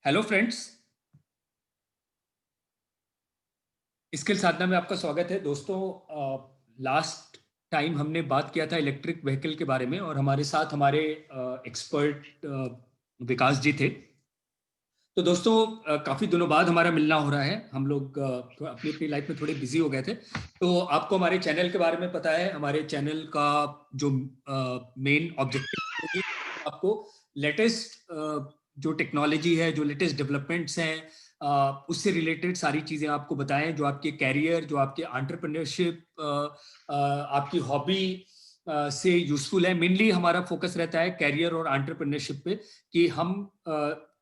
Hello friends. Skill साधना में आपका स्वागत है दोस्तों। लास्ट टाइम हमने बात किया था इलेक्ट्रिक व्हीकल के बारे में और हमारे साथ हमारे एक्सपर्ट विकास जी थे। तो दोस्तों काफी दिनों बाद हमारा मिलना हो रहा है। हम लोग अपनी अपनी लाइफ में थोड़े बिजी हो गए थे। तो आपको हमारे चैनल के बारे में पता है। हमारे चैनल का जो मेन ऑब्जेक्टिव होगी, आपको लेटेस्ट जो टेक्नोलॉजी है, जो लेटेस्ट डेवलपमेंट्स हैं, उससे रिलेटेड सारी चीजें आपको बताएं, जो आपके कैरियर, जो आपके एंटरप्रेन्योरशिप, आपकी हॉबी से यूजफुल है। मेनली हमारा फोकस रहता है कैरियर और एंटरप्रेन्योरशिप पे, कि हम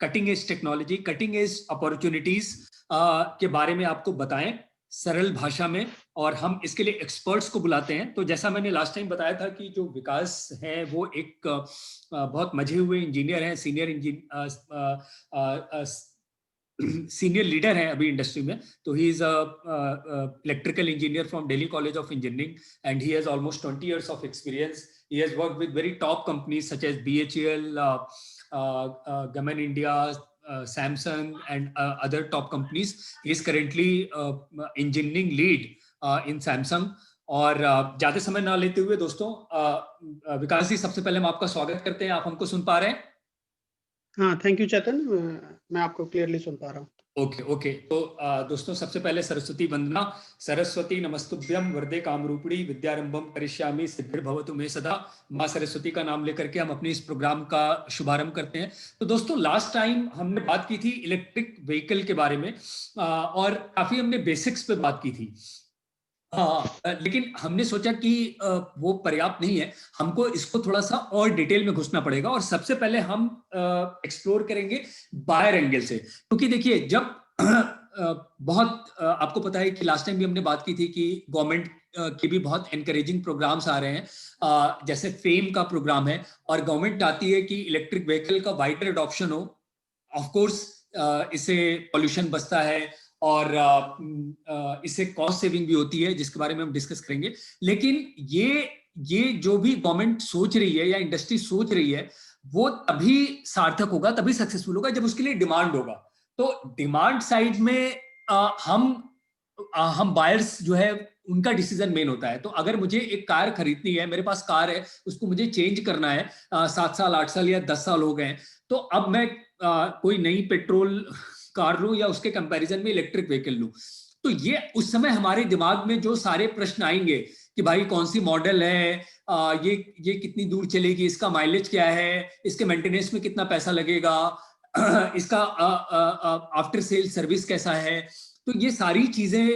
cutting edge technology, cutting edge opportunities के बारे में आपको बताएं सरल भाषा में, और हम इसके लिए एक्सपर्ट्स को बुलाते हैं। तो जैसा मैंने लास्ट टाइम बताया था कि जो विकास है वो एक बहुत मजे हुए इंजीनियर हैं, सीनियर लीडर है अभी इंडस्ट्री में। तो he is electrical engineer from Delhi college of engineering and he has almost 20 years of experience. He has worked with very top companies such as BHEL, Gammon India, Samsung, and other top companies. He is currently engineering lead in Samsung. और ज्यादा समय ना लेते हुए दोस्तों, विकास जी, सबसे पहले हम आपका स्वागत करते हैं। आप हमको सुन पा रहे हैं? हाँ, थैंक यू चेतन। मैं आपको क्लियरली सुन पा रहा हूँ। Okay okay. तो दोस्तों, सबसे पहले सरस्वती वंदना। सरस्वती नमस्तुभ्यं वरदे कामरूपिणी विद्यारंभम करिष्यामि सिद्धिर्भवतु मे सदा। माँ सरस्वती का नाम लेकर के हम अपने इस प्रोग्राम का शुभारंभ करते हैं। तो दोस्तों, लास्ट टाइम हमने बात की थी इलेक्ट्रिक व्हीकल के बारे में, और काफी हमने बेसिक्स पे बात की थी। हाँ, लेकिन हमने सोचा कि वो पर्याप्त नहीं है, हमको इसको थोड़ा सा और डिटेल में घुसना पड़ेगा। और सबसे पहले हम एक्सप्लोर करेंगे बायर एंगल से, क्योंकि देखिए, जब बहुत आपको पता है कि लास्ट टाइम भी हमने बात की थी कि गवर्नमेंट के भी बहुत एनकरेजिंग प्रोग्राम्स आ रहे हैं, जैसे फेम का प्रोग्राम है, और गवर्नमेंट चाहती है कि इलेक्ट्रिक व्हीकल का वाइडर अडॉप्शन हो। ऑफ कोर्स इससे पॉल्यूशन बचता है और इससे कॉस्ट सेविंग भी होती है, जिसके बारे में हम डिस्कस करेंगे। लेकिन ये जो भी गवर्नमेंट सोच रही है या इंडस्ट्री सोच रही है, वो तभी सार्थक होगा, तभी सक्सेसफुल होगा, जब उसके लिए डिमांड होगा। तो डिमांड साइड में हम बायर्स जो है, उनका डिसीजन मेन होता है। तो अगर मुझे एक कार खरीदनी है, मेरे पास कार है, उसको मुझे चेंज करना है, 7 साल 8 साल या 10 साल हो गए, तो अब मैं कोई नई पेट्रोल कार लूं या उसके कंपैरिजन में इलेक्ट्रिक व्हीकल लूं, तो ये उस समय हमारे दिमाग में जो सारे प्रश्न आएंगे कि भाई कौन सी मॉडल है, ये कितनी दूर चलेगी, इसका माइलेज क्या है, इसके मेंटेनेंस में कितना पैसा लगेगा, इसका आफ्टर सेल सर्विस कैसा है। तो ये सारी चीजें,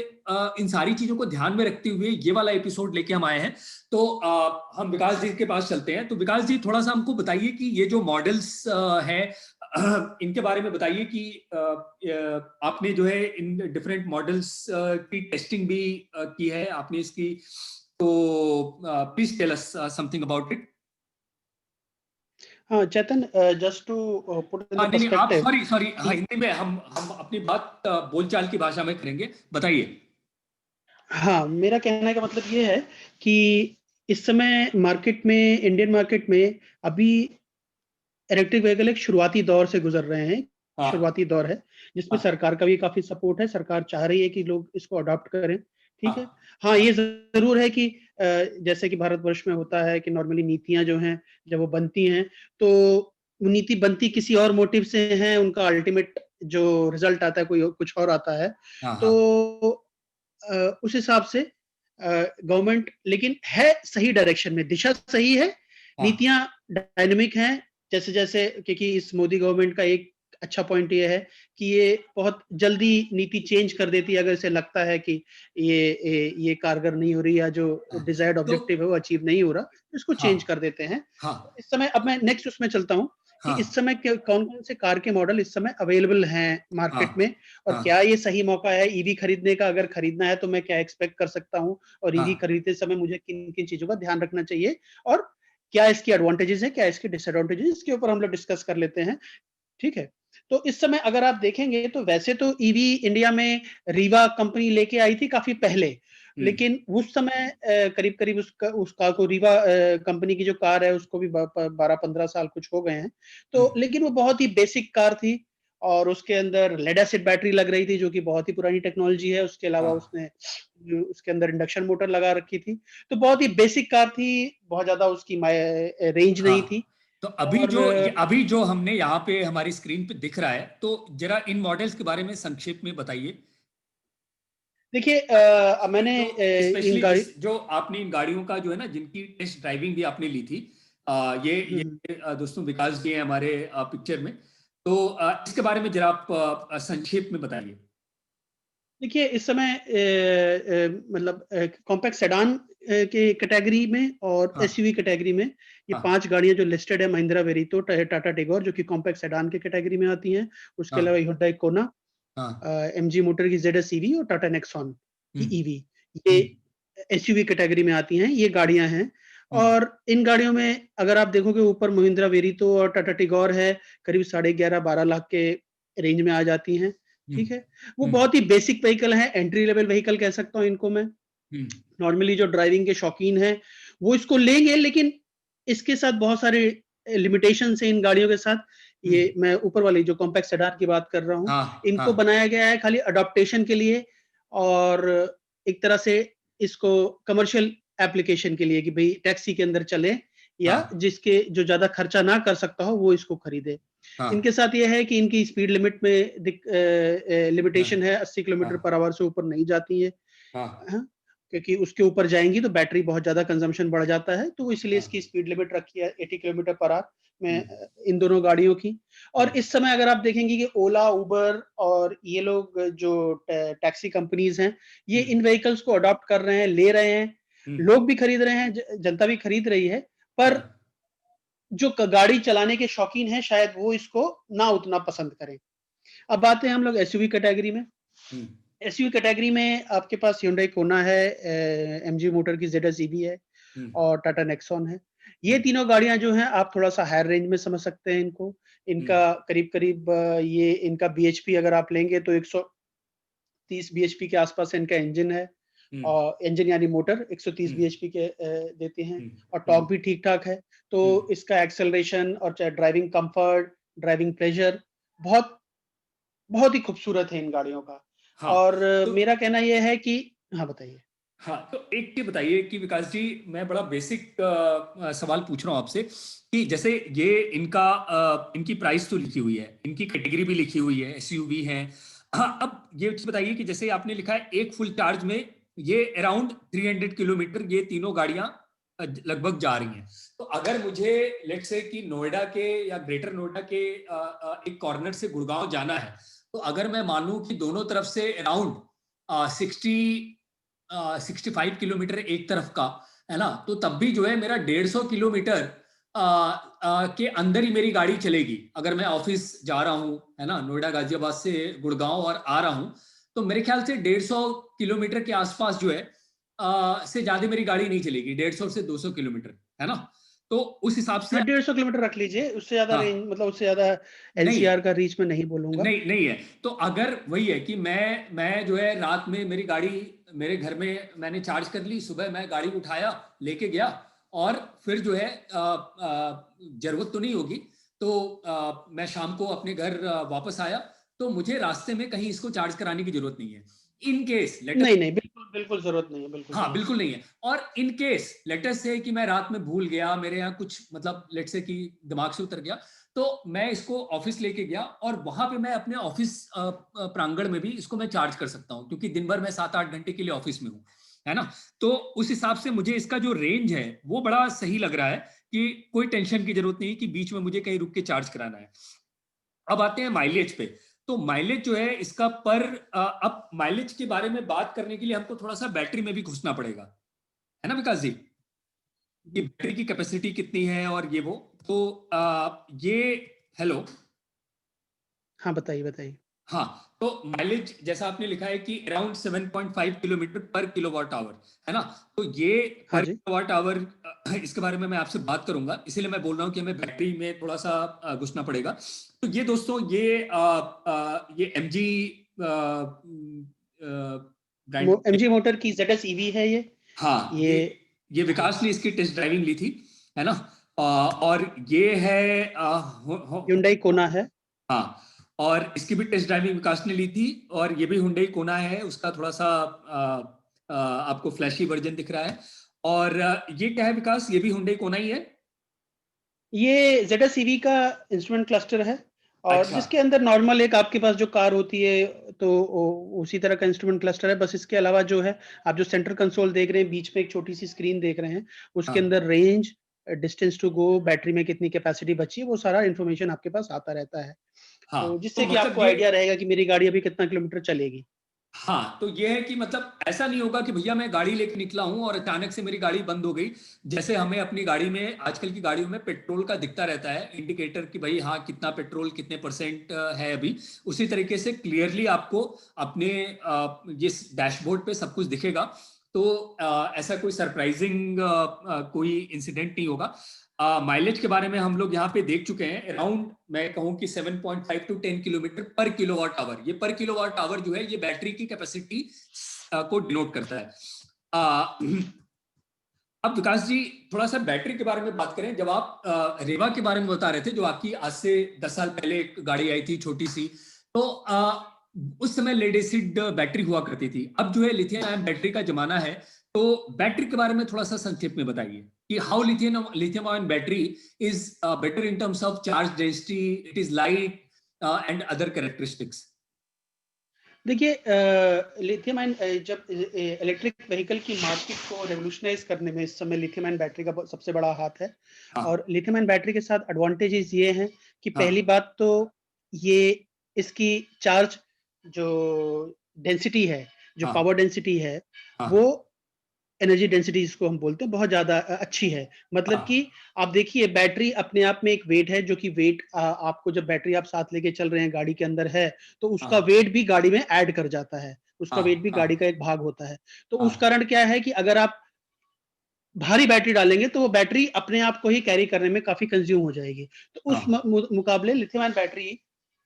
इन सारी चीजों को ध्यान में रखते हुए ये वाला एपिसोड लेके हम आए हैं। तो हम विकास जी के पास चलते हैं। तो विकास जी, थोड़ा सा हमको बताइए कि ये जो मॉडल्स हैं, इनके बारे में बताइए कि आपने जो है इन डिफरेंट मॉडल्स की टेस्टिंग भी की है आपने इसकी। तो please tell us something about it. हाँ Chetan, just to put in the नहीं, आप पर्सपेक्टिव सॉरी सॉरी, कि हिंदी में हम अपनी बात बोलचाल की भाषा में करेंगे, बताइए। हाँ, मेरा कहने का मतलब ये है कि इस समय मार्केट में, इंडियन मार्केट में अभी इलेक्ट्रिक व्हीकल एक शुरुआती दौर से गुजर रहे हैं। हाँ शुरुआती दौर है, जिसमें हाँ सरकार का भी काफ़ी सपोर्ट है। सरकार चाह रही है कि लोग इसको अडॉप्ट करें, ठीक है। हाँ हाँ, हाँ ये ज़रूर है कि जैसे कि भारतवर्ष में होता है कि नॉर्मली नीतियाँ जो हैं, जब वो बनती हैं, तो वो नीति बनती किसी और मोटिव से है, उनका अल्टीमेट जो रिज़ल्ट आता है, कोई कुछ और आता है। हाँ हाँ तो उस हिसाब से गवर्नमेंट लेकिन है सही डायरेक्शन में, दिशा सही है, हाँ नीतियाँ डायनामिक हैं। जैसे-जैसे, क्योंकि इस मोदी गवर्नमेंट का एक अच्छा पॉइंट ये है कि ये बहुत जल्दी नीति चेंज कर देती है, अगर इसे लगता है कि ये कारगर नहीं हो रही, या जो हाँ। डिजायर्ड तो ऑब्जेक्टिव है वो अचीव नहीं हो रहा, तो इसको हाँ चेंज कर देते हैं। हाँ तो इस समय, अब मैं नेक्स्ट उसमें चलता हूँ कि हाँ इस समय कौन-कौन से कार के मॉडल इस समय अवेलेबल हैं हाँ मार्केट में, और हाँ क्या ये सही मौका है ईवी खरीदने का? अगर खरीदना है तो मैं क्या एक्सपेक्ट कर सकता हूँ, और ईवी हाँ खरीदते समय मुझे किन-किन चीज़ों का ध्यान रखना चाहिए, और क्या इसकी एडवांटेजेस है, क्या इसके डिसएडवांटेजेस, इसके ऊपर हम लोग डिस्कस कर लेते हैं, ठीक है? तो इस समय अगर आप देखेंगे तो वैसे तो ईवी इंडिया में रीवा कंपनी लेके आई थी काफ़ी पहले, हम्म लेकिन उस समय करीब-करीब उस कार को, रीवा कंपनी की जो कार है उसको भी ब प 12-15 साल कुछ हो गए हैं। तो हम्म लेकिन वो बहुत ही बेसिक कार थी, और उसके अंदर लेड एसिड बैटरी लग रही थी, जो कि बहुत ही पुरानी टेक्नोलॉजी है। उसके अलावा हाँ उसने उसके अंदर इंडक्शन मोटर लगा रखी थी। तो बहुत ही बेसिक कार थी, बहुत ज़्यादा उसकी रेंज नहीं हाँ। थी। तो और अभी जो हमने यहाँ पे हमारी स्क्रीन पे दिख रहा है, तो जरा इन मॉडल्स के बारे में संक्षेप में बताइए। देखिए मैंने जो इन स्पेशली गाड़ी इस जो आपने इन गाड़ियों का जो है ना, जिनकी टेस्ट ड्राइविंग भी आपने ली थी, हुँ। दोस्तों विकास जी हैं हमारे पिक्चर में। तो इसके बारे में जरा आप संक्षेप में बताइए। देखिए इस समय मतलब कॉम्पैक्ट सेडान के कैटेगरी में और हाँ एसयूवी कैटेगरी में ये हाँ 5 गाड़ियाँ जो लिस्टेड है, महिंद्रा वेरितो, टाटा टिगोर जो कि कॉम्पैक्ट सेडान के कैटेगरी में आती हैं। उसके हाँ अलावा hyundai कोना, हाँ। एमजी मोटर की ZS ईवी और टाटा नेक्सॉन की हम्म ईवी, ये हम्म एसयूवी कैटेगरी में आती हैं, ये गाड़ियाँ हैं। हम्म और इन गाड़ियों में अगर आप देखोगे, ऊपर महिंद्रा वेरितो और टाटा टिगोर है, करीब 11.5-12 लाख के रेंज में आ जाती हैं, हम्म ठीक है? वो हम्म बहुत ही बेसिक व्हीकल है, एंट्री लेवल व्हीकल कह सकता हूँ इनको मैं। हम्म नॉर्मली जो ड्राइविंग के शौकीन हैं, वो इसको लेंगे, लेकिन इसके साथ बहुत सारे लिमिटेशंस हैं इन गाड़ियों के साथ। ये हम्म। मैं ऊपर वाली जो कॉम्पैक्ट सेडान की बात कर रहा हूँ, हाँ इनको हाँ बनाया गया है खाली अडॉप्टेशन के लिए और एक तरह से इसको कमर्शियल एप्लीकेशन के लिए कि भई टैक्सी के अंदर चले या हाँ जिसके जो ज़्यादा खर्चा ना कर सकता हो, वो इसको खरीदे। हाँ इनके साथ ये है कि इनकी स्पीड लिमिट में हाँ लिमिटेशन है, 80 किलोमीटर हाँ पर आवर से ऊपर नहीं जाती है। हाँ हाँ, क्योंकि उसके ऊपर जाएँगी तो बैटरी बहुत ज़्यादा कंज़म्पशन बढ़ जाता है, तो इसलिए हाँ। इसकी स्पीड लिमिट रखी है 80 किलोमीटर पर आवर में हम्म इन दोनों गाड़ियों की। और हम्म इस समय अगर आप देखेंगे कि ओला, उबर और ये लोग जो टैक्सी कंपनीज़ हैं, ये हम्म इन व्हीकल्स को अडॉप्ट कर रहे हैं, ले रहे हैं, हम्म। लोग भी खरीद रहे हैं, जनता भी खरीद रही है, पर हाँ जो गाड़ी चलाने के शौकीन हैं, शायद वो इसको ना उतना पसंद करें। अब आते हैं हम लोग एसयूवी कैटेगरी में। हम्म एसयूवी कैटेगरी में आपके पास hyundai कोना है, एमजी मोटर की ZS ईवी है हम्म और टाटा नेक्सॉन है। ये हम्म तीनों गाड़ियाँ जो हैं, आप थोड़ा-सा हायर रेंज में समझ सकते हैं इनको। हम्म इनका करीब-करीब ये इनका बीएचपी अगर आप लेंगे तो 130 बीएचपी के आस-पास इनका इंजन है। हम्म और इंजन यानी मोटर 130 हम्म बीएचपी के देते हैं हम्म और हम्म टॉर्क भी ठीक-ठाक है। तो हम्म। इसका एक्सेलरेशन और चाहे ड्राइविंग कम्फर्ट, ड्राइविंग प्लेज़र बहुत बहुत ही खूबसूरत है इन गाड़ियों का। हाँ और तो मेरा कहना ये है कि हाँ, बताइए? हाँ, तो एक चीज बताइए कि विकास जी, मैं बड़ा बेसिक सवाल पूछ रहा हूँ आपसे कि जैसे ये इनकी प्राइस तो लिखी हुई है, इनकी कैटेगरी भी लिखी हुई है, एसयूवी है। हाँ, अब ये चीज बताइए कि जैसे आपने लिखा है एक फुल चार्ज में ये अराउंड 300 किलोमीटर ये तीनों गाड़ियां लगभग जा रही हैं। तो अगर मुझे लेट्स से कि नोएडा के या ग्रेटर नोएडा के एक कॉर्नर से गुड़गांव जाना है, तो अगर मैं मानूं कि दोनों तरफ से अराउंड 65 किलोमीटर एक तरफ का है ना, तो तब भी जो है मेरा 150 किलोमीटर के अंदर ही मेरी गाड़ी चलेगी। अगर मैं ऑफिस जा रहा हूँ है ना, नोएडा गाजियाबाद से गुड़गांव और आ रहा हूँ, तो मेरे ख्याल से 150 किलोमीटर के आसपास जो है से ज्यादा मेरी गाड़ी नहीं चलेगी, 150 से 200 किलोमीटर, है ना। तो उस हिसाब से हाँ, 150 किलोमीटर रख लीजिए, उससे ज़्यादा हाँ। रेंज मतलब उससे ज़्यादा नहीं एनसीआर का रीच मैं नहीं बोलूँगा। नहीं नहीं है। तो अगर वही है कि मैं जो है रात में मेरी गाड़ी मेरे घर में मैंने चार्ज कर ली, सुबह मैं गाड़ी उठाया, लेके गया, और फिर जो है जरूरत तो नहीं होगी, तो मैं शाम को अपने घर वापस आया, तो मुझे रास्ते में कहीं इसको चार्ज कराने की जरूरत नहीं है। इन केस लेटर नहीं, नहीं, बिल्कुल, बिल्कुल ज़रूरत नहीं है, बिल्कुल हाँ ज़रूरत बिल्कुल नहीं है। और इन केस लेटर से कि मैं रात में भूल गया, मेरे यहाँ कुछ मतलब लेट से कि दिमाग से उतर गया, तो मैं इसको ऑफिस लेके गया और वहां पे मैं अपने ऑफिस प्रांगण में भी इसको मैं चार्ज कर सकता हूँ, क्योंकि दिन भर मैं 7-8 घंटे के लिए ऑफिस में हूँ, है ना। तो उस हिसाब से मुझे इसका जो रेंज है वो बड़ा सही लग रहा है कि कोई टेंशन की जरूरत नहीं कि बीच में मुझे कहीं रुक के चार्ज कराना है। अब आते हैं माइलेज पे। तो माइलेज जो है इसका अब माइलेज के बारे में बात करने के लिए हमको थोड़ा सा बैटरी में भी घुसना पड़ेगा, है ना विकास जी, कि नहीं। बैटरी की कैपेसिटी कितनी है और ये वो। तो ये हेलो। हाँ, बताइए, बताइए। हाँ, तो माइलेज जैसा आपने लिखा है कि अराउंड 7.5 किलोमीटर पर किलोवाट आवर, है ना। तो ये हाँ पर जी। किलोवाट आवर, इसके बारे में मैं आपसे बात करूंगा, इसीलिए मैं बोल रहा हूँ कि हमें बैटरी में थोड़ा सा घुसना पड़ेगा। तो ये दोस्तों ये एमजी ब्रांड, एमजी मोटर की ZS ईवी है ये। हाँ ये ये हाँ, विकास ने इसकी टेस्ट ड्राइविंग ली थी, है ना। और ये है hyundai कोना है। हाँ, और इसकी भी टेस्ट ड्राइविंग विकास ने ली थी। और ये भी हुंडई कोना है, उसका थोड़ा सा आपको फ्लैशी वर्जन दिख रहा है। और ये क्या है विकास, ये भी हुंडई कोना ही है? ये ZS EV का इंस्ट्रूमेंट क्लस्टर है, और अच्छा। जिसके अंदर नॉर्मल एक आपके पास जो कार होती है तो उसी तरह का इंस्ट्रूमेंट क्लस्टर है। बस इसके अलावा जो है, आप जो सेंटर कंसोल देख रहे हैं, बीच में एक छोटी सी स्क्रीन देख रहे हैं, उसके हाँ अंदर range, distance to go, battery में कितनी कैपेसिटी बची है, वो सारा इन्फॉर्मेशन आपके पास आता रहता है। हाँ, तो तो जिससे कि मतलब आपको ये, आइडिया रहेगा कि मेरी गाड़ी अभी कितना किलोमीटर चलेगी। हाँ तो ये है कि मतलब ऐसा नहीं होगा कि भैया मैं गाड़ी लेके निकला हूं और अचानक से मेरी गाड़ी बंद हो गई। जैसे हमें अपनी गाड़ी में, आजकल की गाड़ियों में पेट्रोल का दिखता रहता है इंडिकेटर कि भाई हाँ कितना पेट्रोल, कितने परसेंट है अभी, उसी तरीके से क्लियरली आपको अपने जिस डैशबोर्ड पे सब कुछ दिखेगा। तो ऐसा कोई सरप्राइजिंग कोई इंसिडेंट नहीं होगा। माइलेज के बारे में हम लोग यहाँ पे देख चुके हैं, अराउंड मैं कहूँ कि 7.5 टू 10 किलोमीटर पर किलोवाट आवर। ये पर किलोवाट आवर जो है ये बैटरी की कैपेसिटी को डिनोट करता है। अब विकास जी, थोड़ा सा बैटरी के बारे में बात करें। जब आप रेवा के बारे में बता रहे थे, जो आपकी आज से 10 साल पहले एक गाड़ी आई थी छोटी सी, तो उस समय लेड एसिड बैटरी हुआ करती थी। अब जो है लिथियम आयन बैटरी का जमाना है। तो बैटरी के बारे में थोड़ा सा संक्षेप में बताइए कि how lithium ion battery is better in terms of charge density, it is light and other characteristics. देखिए, लिथियम आयन जब इलेक्ट्रिक व्हीकल की मार्केट को रेवोल्यूशनाइज करने में इस समय लिथियम आयन बैटरी का सबसे बड़ा हाथ है। हाँ और लिथियम आयन बैटरी के साथ एडवांटेजेस ये हैं कि पहली हाँ बात तो ये इसकी चार्ज जो डेंसिटी है, जो हाँ पावर डेंसिटी है, वो हाँ एनर्जी डेंसिटी जिसको हम बोलते हैं, बहुत ज़्यादा अच्छी है। मतलब हाँ कि आप देखिए, बैटरी अपने आप में एक वेट है, जो कि वेट आपको जब बैटरी आप साथ लेके चल रहे हैं, गाड़ी के अंदर है, तो उसका हाँ वेट भी गाड़ी में ऐड कर जाता है। उसका वेट हाँ भी गाड़ी का हाँ एक भाग होता है। तो उस हाँ कारण क्या है कि अगर आप भारी बैटरी डालेंगे, तो वो बैटरी अपने आप को ही कैरी करने में काफ़ी कंज़्यूम हो जाएगी। तो उस हाँ मुकाबले लिथियम आयन बैटरी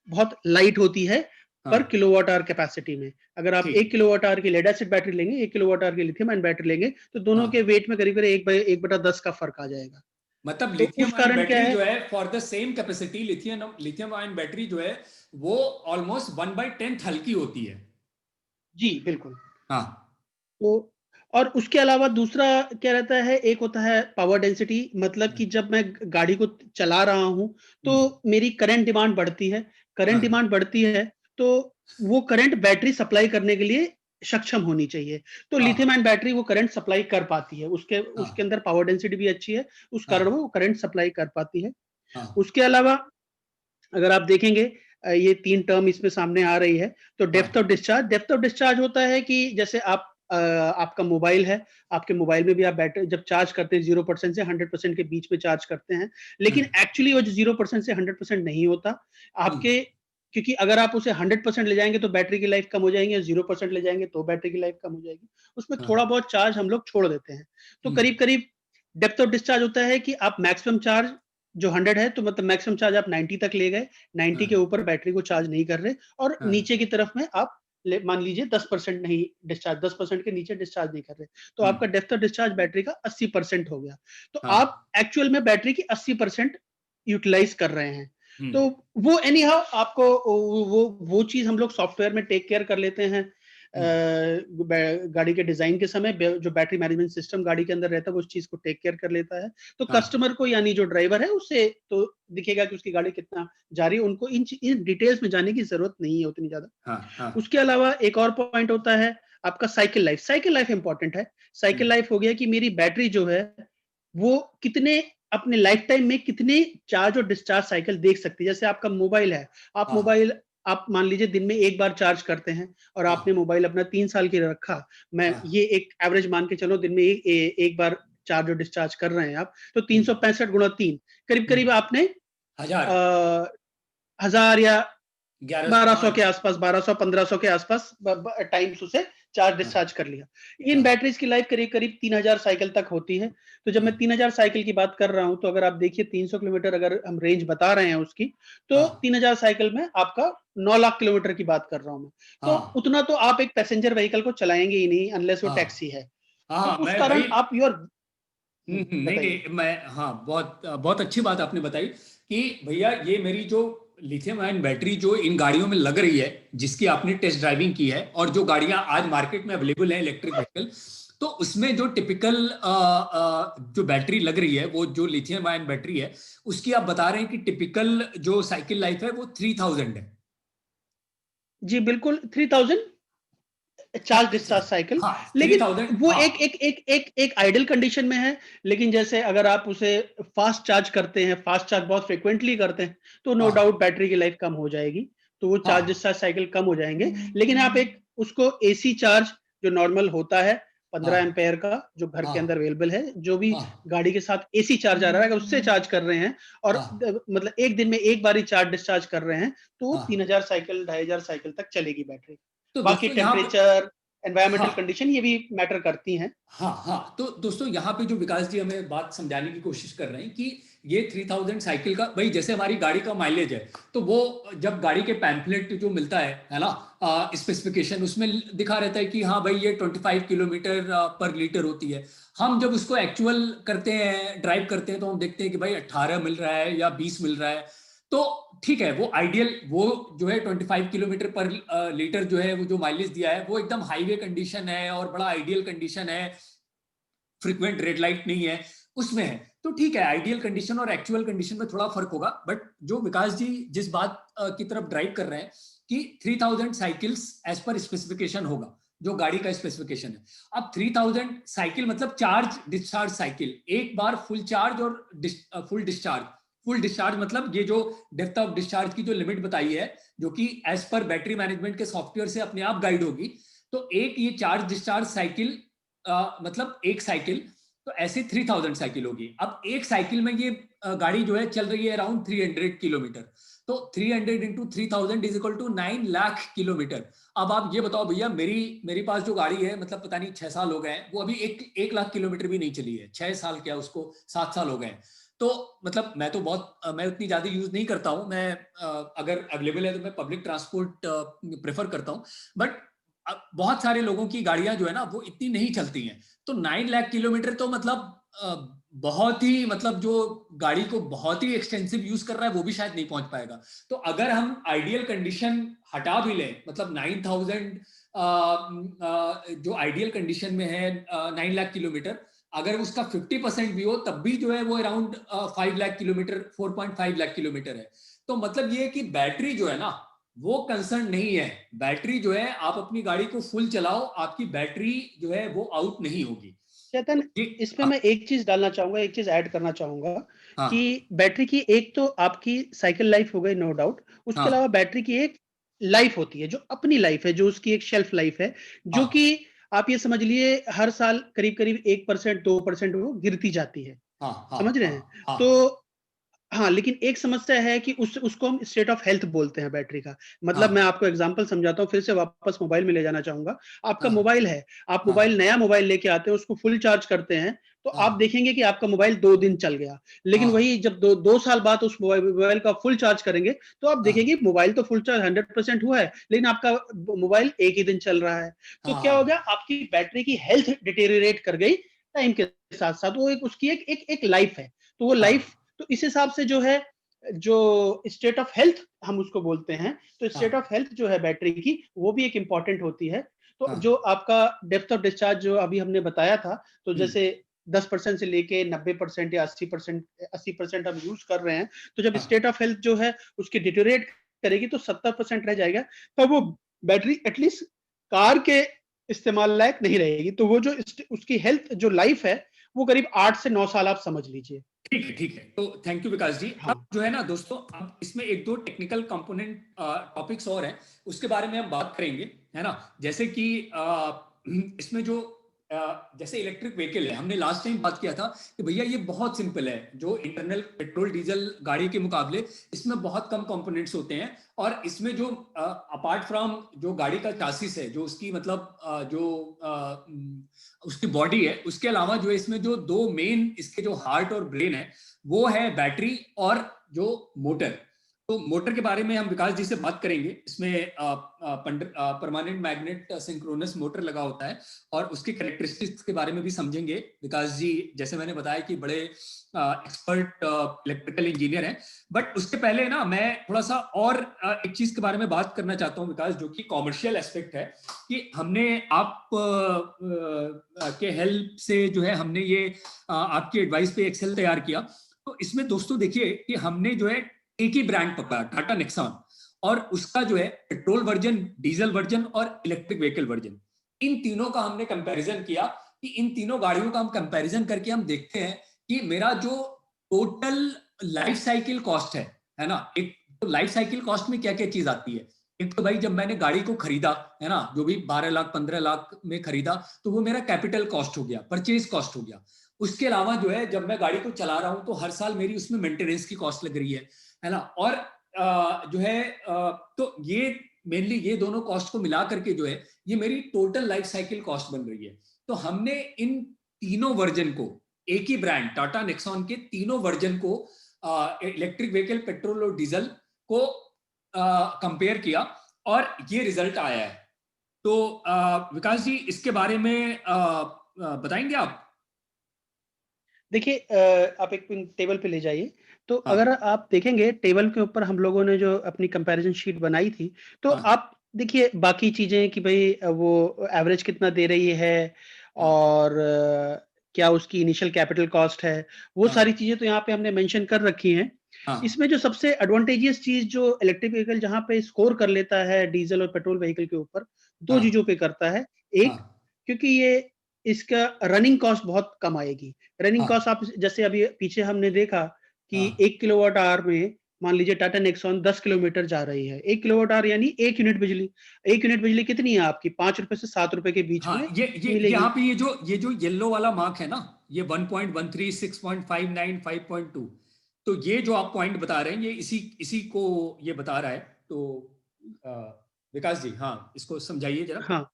बहुत लाइट होती है पर हाँ, किलोवाट आवर कैपेसिटी में। अगर आप ठीक 1 है। किलोवाट आवर की लेड एसिड बैटरी लेंगे, 1 किलोवाट आवर की लिथियम आयन बैटरी लेंगे, तो दोनों के हाँ, वेट में करीब-करीब 1/10 का फ़र्क आ जाएगा। मतलब तो उस लिथियम आयन कारण क्या बैटरी है। जो है for the same capacity, lithium ion battery जो है वो ऑलमोस्ट 1/10 हल्की होती है। जी, बिल्कुल। हाँ तो और उसके अलावा दूसरा क्या रहता है, एक होता है पावर डेंसिटी, मतलब कि जब मैं गाड़ी को चला रहा हूँ, हम्म, तो मेरी करंट डिमांड बढ़ती है। करंट हाँ डिमांड बढ़ती है, तो वो करंट बैटरी सप्लाई करने के लिए सक्षम होनी चाहिए। तो लिथियम हाँ आयन बैटरी वो करंट सप्लाई कर पाती है। उसके उसके हाँ अंदर पावर डेंसिटी भी अच्छी है, उस कारण हाँ वो करंट सप्लाई कर पाती है। हाँ उसके अलावा अगर आप देखेंगे, ये 3 टर्म इसमें सामने आ रही है। तो डेप्थ हाँ of discharge, depth of discharge होता है कि जैसे आपका मोबाइल है, आपके मोबाइल में भी आप बैटरी जब चार्ज करते हैं 0% से 100% के बीच में चार्ज करते हैं, लेकिन हम्म एक्चुअली वो 0% से 100% नहीं होता। हम्म आपके क्योंकि अगर आप उसे 100% ले जाएँगे तो बैटरी की लाइफ कम हो जाएगी, या 0% ले जाएँगे तो बैटरी की लाइफ कम हो जाएगी। उसमें थोड़ा हाँ बहुत चार्ज हम लोग छोड़ देते हैं। तो हम्म करीब-करीब डेप्थ ऑफ डिस्चार्ज होता है कि आप मैक्सिमम चार्ज जो 100 है, तो मतलब मैक्सिमम चार्ज आप 90 तक ले गए, 90 के हाँ ऊपर बैटरी को चार्ज नहीं कर रहे, और हाँ नीचे की तरफ में आप मान लीजिए 10% नहीं डिस्चार्ज, 10% के नीचे डिस्चार्ज नहीं कर रहे, तो हम्म आपका डेप्थ ऑफ डिस्चार्ज बैटरी का 80% हो गया। तो आप हाँ एक्चुअल में बैटरी की 80% यूटिलाइज कर रहे हैं। हम्म तो वो एनी हाउ आपको वो चीज हम लोग सॉफ्टवेयर में टेक केयर कर लेते हैं। हम्म गाड़ी के डिजाइन के समय जो बैटरी मैनेजमेंट सिस्टम गाड़ी के अंदर रहता है, वो उस चीज को टेक केयर कर लेता है। तो हाँ कस्टमर को, यानी जो ड्राइवर है, उससे तो दिखेगा कि उसकी गाड़ी कितना जा रही है। उनको इन डिटेल्स में जाने की जरूरत नहीं है उतनी ज्यादा। हाँ हाँ उसके अलावा एक और पॉइंट होता है आपका cycle life. Cycle life important है। साइकिल हम्म लाइफ हो गया कि मेरी बैटरी जो है, वो कितने अपने लाइफ टाइम में कितने चार्ज और डिस्चार्ज साइकिल देख सकती है। जैसे आपका मोबाइल है, हाँ आप मान लीजिए दिन में एक बार चार्ज करते हैं, और आपने हाँ मोबाइल अपना 3 साल के लिए रखा। मैं हाँ ये एक एवरेज मान के चलो, दिन में एक बार चार्ज और डिस्चार्ज कर रहे हैं आप, तो तीन हम्म सौ पैंसठ गुणा तीन करीब करीब हम्म आपने हजार, 1000 या 1100, 1200 हाँ के आसपास, 1200 1500 के आसपास टाइम्स उसे चार्ज हाँ डिस्चार्ज कर लिया। इन हाँ बैटरीज की लाइफ करीब करीब 3000 साइकिल तक होती है। तो जब मैं हाँ 3000 साइकिल की बात कर रहा हूं, तो अगर आप देखिए 300 किलोमीटर अगर हम रेंज बता रहे हैं उसकी, तो हाँ 3000 साइकिल में आपका 9 लाख किलोमीटर की बात कर रहा हूं मैं। तो हाँ उतना तो आप एक पैसेंजर व्हीकल को चलाएंगे ही नहीं, अनलेस वो हाँ टैक्सी है। तो हाँ उस मैं कारण वही, आप योर नहीं बताइए। नहीं, मैं हाँ बहुत बहुत अच्छी बात आपने बताई कि भैया ये मेरी जो लिथियम आयन बैटरी जो इन गाड़ियों में लग रही है, जिसकी आपने टेस्ट ड्राइविंग की है और जो गाड़ियां आज मार्केट में अवेलेबल है इलेक्ट्रिक व्हीकल, तो उसमें जो टिपिकल जो बैटरी लग रही है, वो जो लिथियम आयन बैटरी है, उसकी आप बता रहे हैं कि टिपिकल जो साइकिल लाइफ है वो 3000 है। जी बिल्कुल, 3000 चार्ज डिस्चार्ज साइकिल। हाँ, लेकिन 3000, वो हाँ एक आइडल कंडीशन में है। लेकिन जैसे अगर आप उसे फास्ट चार्ज करते हैं, फास्ट चार्ज बहुत फ्रीक्वेंटली करते हैं, तो नो हाँ डाउट बैटरी की लाइफ कम हो जाएगी, तो वो चार्ज हाँ डिस्चार्ज साइकिल कम हो जाएंगे। लेकिन आप एक उसको एसी चार्ज जो नॉर्मल होता है 15 हाँ एम्पेयर का, जो घर के अंदर हाँ अवेलेबल है, जो भी हाँ गाड़ी के साथ एसी चार्ज आ रहा है, अगर उससे चार्ज कर रहे हैं और हाँ मतलब एक दिन में एक बार ही चार्ज डिस्चार्ज कर रहे हैं, तो वो हाँ। 3000 साइकिल 2500 साइकिल तक चलेगी बैटरी। तो बाकी दोस्तों यहाँ पे, टेम्परेचर, एनवायरमेंटल हाँ कंडीशन ये भी मैटर करती हैं। हाँ हाँ, तो दोस्तों यहाँ पे जो विकास जी हमें बात समझाने की कोशिश कर रहे हैं कि ये 3000 साइकिल का, भाई जैसे हमारी गाड़ी का माइलेज है, तो वो जब गाड़ी के पैम्फलेट जो मिलता है ना, स्पेसिफिकेशन, उसमें दिखा रहता है कि हाँ भाई ये 25 किलोमीटर पर लीटर होती है। हम जब उसको एक्चुअल करते हैं, ड्राइव करते हैं, तो हम देखते हैं कि भाई 18 मिल रहा है या 20 मिल रहा है। तो ठीक है, वो आइडियल, वो जो है 25 किलोमीटर पर लीटर जो है, वो जो माइलेज दिया है, वो एकदम हाईवे कंडीशन है और बड़ा आइडियल कंडीशन है, फ्रीक्वेंट रेड लाइट नहीं है उसमें है। तो ठीक है, आइडियल कंडीशन और एक्चुअल कंडीशन में थोड़ा फर्क होगा, बट जो विकास जी जिस बात की तरफ ड्राइव कर रहे हैं कि 3000 साइकिल्स एज पर स्पेसिफिकेशन होगा, जो गाड़ी का स्पेसिफिकेशन है। अब 3000 साइकिल मतलब चार्ज डिस्चार्ज साइकिल, एक बार फुल चार्ज और फुल डिस्चार्ज। फुल डिस्चार्ज मतलब ये जो डेप्थ ऑफ डिस्चार्ज की जो लिमिट बताई है, जो कि एज पर बैटरी मैनेजमेंट के सॉफ्टवेयर से अपने आप गाइड होगी, तो एक ये चार्ज डिस्चार्ज साइकिल मतलब एक साइकिल, तो ऐसे 3000 साइकिल होगी। अब एक साइकिल में ये गाड़ी जो है चल रही है अराउंड 300 किलोमीटर, तो 300 into 3000 is equal to 9 lakh kilometre. अब आप ये बताओ भैया, मेरी पास जो गाड़ी है, मतलब पता नहीं 6 साल हो गए हैं, वो अभी 1 लाख किलोमीटर भी नहीं चली है। 6 साल क्या, उसको 7 साल हो गए हैं। तो मतलब मैं तो बहुत मैं उतनी ज्यादा यूज नहीं करता हूँ। मैं अगर अवेलेबल है तो मैं पब्लिक ट्रांसपोर्ट प्रेफर करता हूँ। बट अब बहुत सारे लोगों की गाड़ियां जो है ना, वो इतनी नहीं चलती हैं। तो 9 लाख किलोमीटर तो मतलब बहुत ही, मतलब जो गाड़ी को बहुत ही एक्सटेंसिव यूज कर रहा है वो भी शायद नहीं पहुंच पाएगा। तो अगर हम आइडियल कंडीशन हटा भी लें, मतलब 9000 जो आइडियल कंडीशन में है 9 लाख किलोमीटर, अगर उसका 50% भी हो, तब भी जो है वो around 5 lakh kilometre, 4.5 lakh kilometre है। तो मतलब ये है कि बैटरी जो है ना, वो कंसर्न नहीं है। बैटरी जो है, आप अपनी गाड़ी को फुल चलाओ, आपकी बैटरी जो है वो आउट नहीं होगी। चेतन, तो ये, इसमें हाँ मैं एक चीज डालना चाहूंगा, एक चीज ऐड करना चाहूंगा कि हाँ बैटरी की एक तो आपकी साइकिल लाइफ हो गई नो डाउट, उसके अलावा हाँ बैटरी की एक लाइफ होती है, जो अपनी लाइफ है, जो उसकी एक शेल्फ लाइफ है, जो हाँ कि आप ये समझ लिए हर साल करीब करीब 1% 2% वो गिरती जाती है। हाँ हाँ समझ रहे हाँ हैं? हाँ तो हाँ, लेकिन एक समस्या है कि उसको हम स्टेट ऑफ हेल्थ बोलते हैं बैटरी का। मतलब मैं हाँ आपको एग्जांपल समझाता हूँ, फिर से वापस मोबाइल में ले जाना चाहूंगा। आपका हाँ मोबाइल है, आप हाँ नया मोबाइल लेके आते हैं, उसको फुल चार्ज करते हैं, तो आप हाँ देखेंगे कि आपका मोबाइल 2 दिन चल गया। लेकिन हाँ वही जब 2 साल बाद उस मोबाइल का फुल चार्ज करेंगे, तो आप हाँ देखेंगे मोबाइल तो फुल चार्ज 100% हुआ है, लेकिन आपका मोबाइल एक ही दिन चल रहा है। तो क्या हो गया, हाँ आपकी बैटरी की हेल्थ डिटेरियोरेट कर गई टाइम के साथ साथ। वो एक उसकी एक लाइफ है। तो वो हाँ लाइफ, तो इस हिसाब से जो है, जो स्टेट ऑफ हेल्थ हम उसको बोलते हैं, तो स्टेट हाँ ऑफ हेल्थ जो है बैटरी की, वो भी एक इंपॉर्टेंट होती है। तो हाँ जो आपका डेप्थ ऑफ डिस्चार्ज जो अभी हमने बताया था, तो हम्म जैसे 10% से लेके 90% या 80% हम यूज कर रहे हैं, तो जब हाँ स्टेट ऑफ हेल्थ जो है उसकी डिटोरेट करेगी, तो 70% रह जाएगा, तब वो बैटरी एटलीस्ट कार के इस्तेमाल लायक नहीं रहेगी। तो वो जो उसकी हेल्थ जो लाइफ है, वो करीब 8 से 9 साल आप समझ लीजिए। ठीक है, ठीक है। तो थैंक यू विकास जी। अब हाँ जो है ना दोस्तों, अब इसमें एक दो टेक्निकल कंपोनेंट टॉपिक्स और हैं, उसके बारे में हम बात करेंगे, है ना। जैसे कि इसमें जो जैसे इलेक्ट्रिक व्हीकल है, हमने लास्ट टाइम बात किया था कि भैया ये बहुत सिंपल है, जो इंटरनल पेट्रोल डीजल गाड़ी के मुकाबले इसमें बहुत कम कंपोनेंट्स होते हैं। और इसमें जो अपार्ट फ्रॉम जो गाड़ी का चासिस है, जो उसकी मतलब उसकी बॉडी है, उसके अलावा जो इसमें जो दो मेन इसके जो हार्ट और ब्रेन है, वो है बैटरी और जो मोटर। तो मोटर के बारे में हम विकास जी से बात करेंगे। इसमें परमानेंट मैग्नेट सिंक्रोनस मोटर लगा होता है और उसके कैरेक्टरिस्टिक्स के बारे में भी समझेंगे। विकास जी जैसे मैंने बताया कि बड़े एक्सपर्ट इलेक्ट्रिकल इंजीनियर हैं, बट उसके पहले ना मैं थोड़ा सा और एक चीज के बारे में बात करना चाहता हूँ विकास, जो कि कॉमर्शियल एस्पेक्ट है। कि हमने आप के हेल्प से जो है हमने ये आपकी एडवाइस पे एक्सेल तैयार किया। तो इसमें दोस्तों देखिए कि हमने जो है एक ही ब्रांड पकड़ा, टाटा नेक्सॉन, और उसका जो है पेट्रोल वर्जन, डीजल वर्जन और इलेक्ट्रिक व्हीकल वर्जन, इन तीनों का हमने कंपैरिजन किया। कि इन तीनों गाड़ियों का हम कंपैरिजन करके हम देखते हैं कि मेरा जो टोटल लाइफ साइकिल कॉस्ट है ना, एक तो लाइफ साइकिल कॉस्ट में क्या क्या चीज आती है। एक तो भाई जब मैंने गाड़ी को खरीदा है ना, जो भी 12 लाख 15 लाख में खरीदा, तो वो मेरा कैपिटल कॉस्ट हो गया, परचेज कॉस्ट हो गया। उसके अलावा जो है जब मैं गाड़ी को चला रहा हूं तो हर साल मेरी उसमें मेंटेनेंस की कॉस्ट लग रही है ना। और जो है तो ये मेनली ये दोनों कॉस्ट को मिला करके जो है ये मेरी टोटल लाइफ साइकिल कॉस्ट बन रही है। तो हमने इन तीनों वर्जन को, एक ही ब्रांड टाटा नेक्सॉन के तीनों वर्जन को, इलेक्ट्रिक व्हीकल, पेट्रोल और डीजल को कंपेयर किया और ये रिजल्ट आया है। तो विकास जी इसके बारे में बताएंगे आप? देखिए आप एक टेबल पे ले जाइए, तो हाँ अगर आप देखेंगे टेबल के ऊपर हम लोगों ने जो अपनी कंपैरिजन शीट बनाई थी, तो हाँ आप देखिए बाकी चीज़ें कि भई वो एवरेज कितना दे रही है हाँ और क्या उसकी इनिशियल कैपिटल कॉस्ट है, वो हाँ सारी चीज़ें तो यहाँ पे हमने मेंशन कर रखी हैं। हाँ इसमें जो सबसे एडवांटेजियस चीज़ जो इलेक्ट्रिक व्हीकल जहाँ पे स्कोर कर लेता है डीज़ल और पेट्रोल व्हीकल के ऊपर, 2 चीज़ों हाँ पे करता है। हाँ एक, क्योंकि ये इसका रनिंग कॉस्ट बहुत कम आएगी। रनिंग हाँ कॉस्ट आप जैसे अभी पीछे हमने देखा कि हाँ 1 किलोवाट आवर में मान लीजिए टाटा नेक्सॉन 10 किलोमीटर जा रही है। 1 किलोवाट आवर यानी 1 यूनिट बिजली। 1 यूनिट बिजली कितनी है आपकी? ₹5 से ₹7 के बीच हाँ। में ये यहाँ मिलेगी। पे ये जो येलो वाला मार्क है ना, ये 1.13, 6.59, 5.2, तो ये जो आप पॉइंट बता रहे हैं ये इसी इसी को ये बता रहा है। तो अ, विकास जी हाँ इसको समझाइए जरा। हाँ,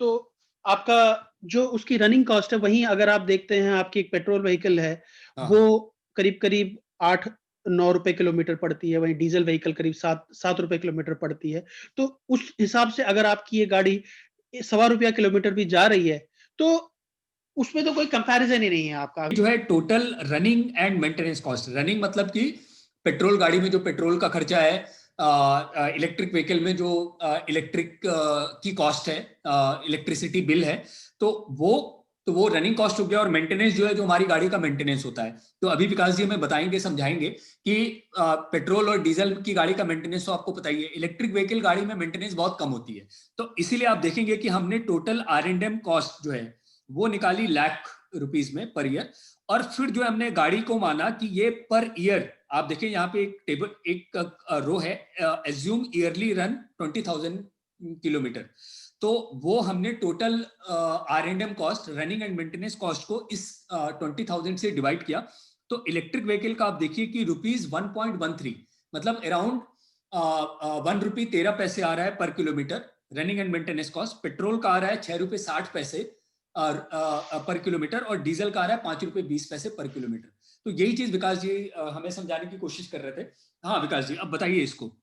तो आपका जो उसकी रनिंग कॉस्ट है वहीं अगर आप देखते हैं आपकी एक पेट्रोल व्हीकल है, हाँ वो करीब-करीब 8-9 रुपए किलोमीटर पड़ती है, वहीं डीज़ल व्हीकल करीब 7 रुपए किलोमीटर पड़ती है। तो उस हिसाब से अगर आपकी ये गाड़ी सवा रुपया किलोमीटर भी जा रही है, तो उसमें तो कोई कंपैरिज़न ही नहीं है आपका। जो है total running and maintenance cost, running मतलब कि पेट्रोल गाड़ी में जो पेट्रोल का खर्चा है, इलेक्ट्रिक व्हीकल में जो इलेक्ट्रिक की कॉस्ट है, इलेक्ट्रिसिटी बिल है, तो वो रनिंग कॉस्ट हो गया। और मेंटेनेंस जो है जो हमारी गाड़ी का मेंटेनेंस होता है, तो अभी विकास जी हमें बताएंगे, समझाएंगे कि पेट्रोल और डीजल की गाड़ी का मेंटेनेंस तो आपको पता ही है, इलेक्ट्रिक व्हीकल गाड़ी में मेंटेनेंस बहुत कम होती है। तो इसीलिए आप देखेंगे कि हमने टोटल R&M कॉस्ट जो है वो निकाली लाख रुपीस में पर ईयर। और फिर जो हमने गाड़ी को माना कि ये पर ईयर, आप देखें यहाँ पे एक टेबल, एक रो है, एज्यूम ईयरली रन 20,000 किलोमीटर। तो वो हमने total R&M cost, running and maintenance cost को इस 20,000 से डिवाइड किया। तो इलेक्ट्रिक व्हीकल का आप देखिए कि ₹1.13, मतलब अराउंड ₹1.13 आ रहा है पर kilometre running and maintenance cost. Petrol का आ रहा है ₹6.60 पर किलोमीटर, और डीजल का आ रहा है ₹5.20 पर किलोमीटर। तो यही चीज विकास जी हमें समझाने की कोशिश कर रहे थे। हाँ विकास जी अब बताइए इसको।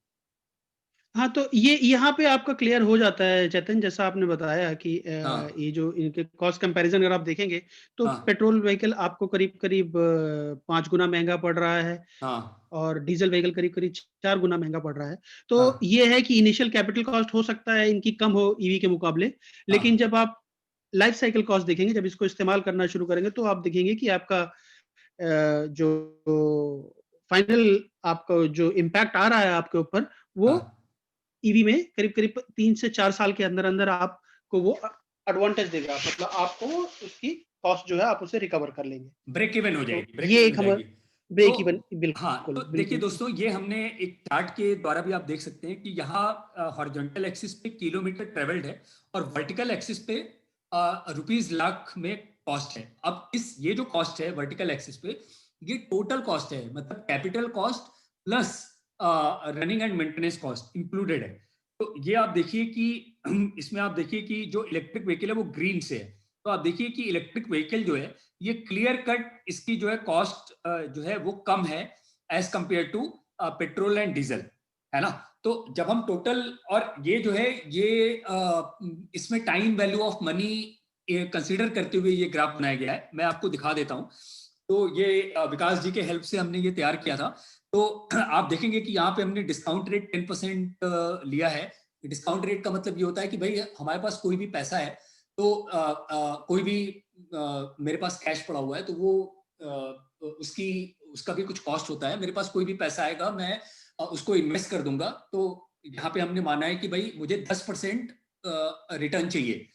हाँ, तो ये यहाँ पे आपका क्लियर हो जाता है चेतन, जैसा आपने बताया कि हाँ ये जो इनके कॉस्ट कंपैरिजन अगर आप देखेंगे, तो हाँ पेट्रोल व्हीकल आपको करीब-करीब 5 गुना महँगा पड़ रहा है हाँ और डीज़ल व्हीकल करीब-करीब 4 गुना महँगा पड़ रहा है। तो हाँ ये है कि इनिशियल कैपिटल कॉस्ट हो सकता है इनकी कम हो ईवी के मुकाबले, लेकिन हाँ जब आप लाइफ साइकिल कॉस्ट देखेंगे, जब इसको इस्तेमाल करना शुरू करेंगे, तो आप देखेंगे कि आपका जो फाइनल आपका जो इम्पैक्ट आ रहा है आपके ऊपर, वो हाँ। ईवी में करीब-करीब 3 से 4 साल के अंदर-अंदर आपको वो एडवांटेज देगा। मतलब आपको उसकी कॉस्ट जो है आप उसे रिकवर कर लेंगे। ब्रेक इवन हो तो जाएगी, ब्रेक ये इवन हो एक हम जाएगी। तो ब्रेक इवन हाँ, बिल्कुल, तो देखिए बिल्कुल। दोस्तों ये हमने एक चार्ट के द्वारा भी आप देख सकते हैं कि यहाँ हॉरिजॉन्टल एक्सिस पे किलोमीटर ट्रेवल्ड है और वर्टिकल एक्सिस पे रुपीस लाख में कॉस्ट है। अब इस ये जो कॉस्ट है वर्टिकल एक्सिस पे, ये टोटल कॉस्ट है, मतलब capital cost plus running and maintenance cost included है। तो ये आप देखिए कि इसमें आप देखिए कि जो इलेक्ट्रिक व्हीकल है वो ग्रीन से है। तो आप देखिए कि इलेक्ट्रिक व्हीकल जो है ये क्लियर कट इसकी जो है कॉस्ट जो है वो कम है as compared to petrol and diesel, है ना। तो जब हम टोटल, और ये जो है ये इसमें time value of money consider करते हुए ये ग्राफ बनाया गया है। मैं आपको दिखा देता हूँ। तो ये विकास जी के हेल्प से हमने ये तैयार किया था। तो आप देखेंगे कि यहाँ पे हमने डिस्काउंट रेट 10% लिया है। डिस्काउंट रेट का मतलब ये होता है कि भाई हमारे पास कोई भी पैसा है, तो कोई भी मेरे पास कैश पड़ा हुआ है, तो वो उसका भी कुछ कॉस्ट होता है। मेरे पास कोई भी पैसा आएगा, मैं उसको इन्वेस्ट कर दूंगा। तो यहाँ पे हमने माना है कि भाई मुझे 10% रिटर्न चाहिए।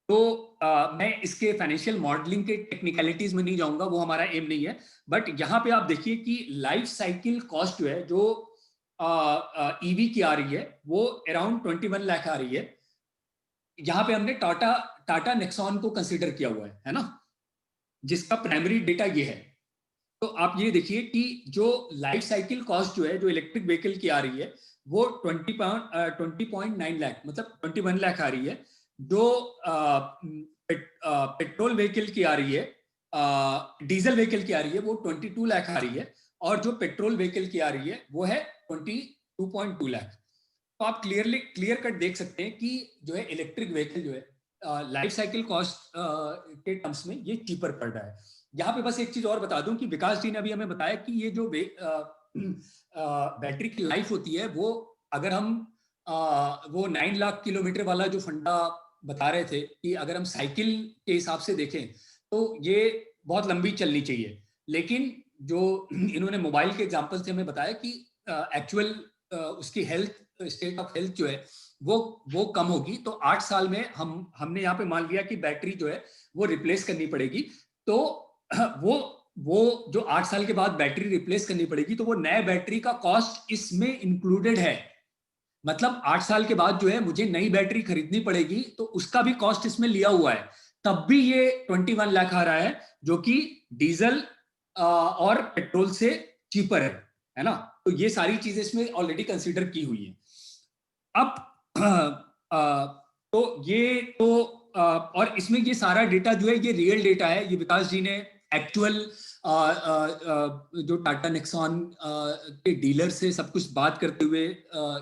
तो मैं इसके फाइनेंशियल मॉडलिंग के टेक्निकलिटीज में नहीं जाऊंगा, वो हमारा एम नहीं है। बट यहाँ पे आप देखिए कि लाइफ साइकिल कॉस्ट जो है, जो ईवी की आ रही है, वो अराउंड 21 लाख आ रही है। यहाँ पे हमने टाटा नेक्सॉन को कंसिडर किया हुआ है ना, जिसका प्राइमरी डेटा ये है। तो आप ये देखिए कि जो लाइफ साइकिल कॉस्ट जो है, जो इलेक्ट्रिक व्हीकल की आ रही है, वो 20.9 लाख, मतलब 21 लाख आ रही है। जो पेट्रोल व्हीकल की आ रही है, डीजल व्हीकल की आ रही है, वो 22 लाख आ रही है। और जो पेट्रोल व्हीकल की आ रही है वो है 22.2 लाख। तो आप क्लियर कट देख सकते हैं कि जो है इलेक्ट्रिक व्हीकल जो है लाइफ साइकिल कॉस्ट के टर्म्स में ये चीपर पड़ रहा है। यहाँ पे बस एक चीज और बता दूं कि विकास जी ने अभी हमें बताया कि ये जो बैटरी की लाइफ होती है, वो अगर हम वो 9 लाख किलोमीटर वाला जो फंडा बता रहे थे कि अगर हम साइकिल के हिसाब से देखें तो ये बहुत लंबी चलनी चाहिए। लेकिन जो इन्होंने मोबाइल के एग्जांपल से हमें बताया कि एक्चुअल उसकी हेल्थ, स्टेट ऑफ हेल्थ जो है वो कम होगी। तो 8 साल में हमने यहाँ पे मान लिया कि बैटरी जो है वो रिप्लेस करनी पड़ेगी। तो वो जो 8 साल के बाद बैटरी रिप्लेस करनी पड़ेगी, तो वो नए बैटरी का कॉस्ट इसमें इंक्लूडेड है। मतलब 8 साल के बाद जो है मुझे नई बैटरी खरीदनी पड़ेगी, तो उसका भी कॉस्ट इसमें लिया हुआ है। तब भी ये 21 लाख आ रहा है, जो कि डीजल और पेट्रोल से चीपर है ना। तो ये सारी चीजें इसमें ऑलरेडी कंसीडर की हुई है। अब तो ये तो और इसमें ये सारा डेटा जो है ये रियल डेटा है। ये विकास जी ने एक्चुअल जो टाटा नेक्सॉन के डीलर से सब कुछ बात करते हुए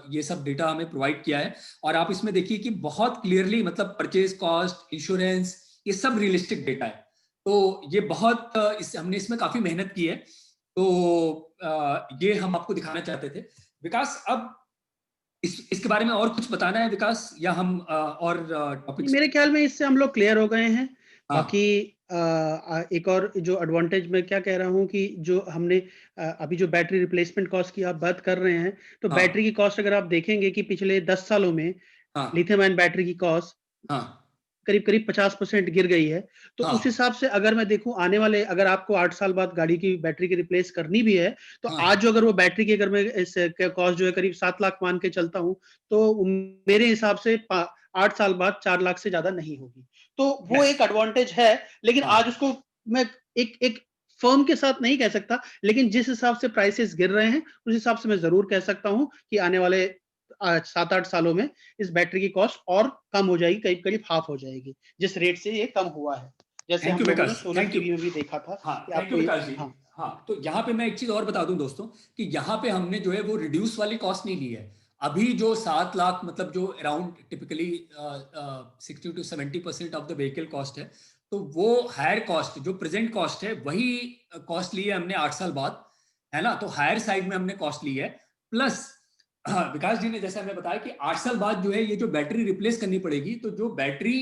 ये सब डेटा हमें प्रोवाइड किया है। और आप इसमें देखिए कि बहुत क्लियरली, मतलब परचेज कॉस्ट, इंश्योरेंस, ये सब रियलिस्टिक डेटा है। तो ये बहुत हमने इसमें काफी मेहनत की है। तो ये हम आपको दिखाना चाहते थे। विकास, अब इसके बारे में और कुछ बताना है विकास, या हम और टॉपिक्स? मेरे ख्याल में इससे हम लोग क्लियर हो गए हैं। हाँ बाकी एक और जो एडवांटेज मैं क्या कह रहा हूँ कि जो हमने अभी जो बैटरी रिप्लेसमेंट कॉस्ट की आप बात कर रहे हैं, तो हाँ बैटरी की कॉस्ट अगर आप देखेंगे कि पिछले 10 सालों में हाँ लिथियम आयन बैटरी की कॉस्ट हाँ करीब-करीब 50% गिर गई है। तो हाँ उस हिसाब से अगर मैं देखूँ आने वाले, अगर आपको 8 साल बाद गाड़ी की बैटरी की रिप्लेस करनी भी है, तो हाँ आज जो अगर वो बैटरी की अगर मैं इस कॉस्ट जो है करीब 7 लाख मान के चलता हूँ, तो मेरे हिसाब से 8 साल बाद 4 लाख से ज़्यादा नहीं होगी। तो वो यस एक एडवांटेज है, लेकिन हाँ आज उसको मैं एक एक फर्म के साथ नहीं कह सकता, लेकिन जिस हिसाब से प्राइसेस गिर रहे हैं, उस हिसाब से मैं ज़रूर कह सकता हूँ कि आने वाले 7-8 सालों में इस बैटरी की कॉस्ट और कम हो जाएगी, करीब-करीब हाफ हो जाएगी, जिस रेट से ये कम हुआ है। जैसे थैंक हम यू लोगों ने विकास, सोलर थैंक यू। पीवी में भी देखा था हाँ कि थैंक यू आपको ये। विकास जी। हाँ, हाँ, तो यहाँ पे मैं एक चीज और बता दूं दोस्तों कि यहाँ पे हमने जो है वो रिड्यूस वाली कॉस्ट नहीं ली है। अभी जो 7 लाख, मतलब जो around typically 60-70% of the vehicle cost है, तो वो हायर कॉस्ट, जो प्रेजेंट कॉस्ट है, वही कॉस्ट ली है हमने 8 साल बाद, है ना। तो हायर साइड में हमने कॉस्ट ली है। प्लस विकास जी ने जैसे हमें बताया कि 8 साल बाद जो है ये जो बैटरी रिप्लेस करनी पड़ेगी, तो जो बैटरी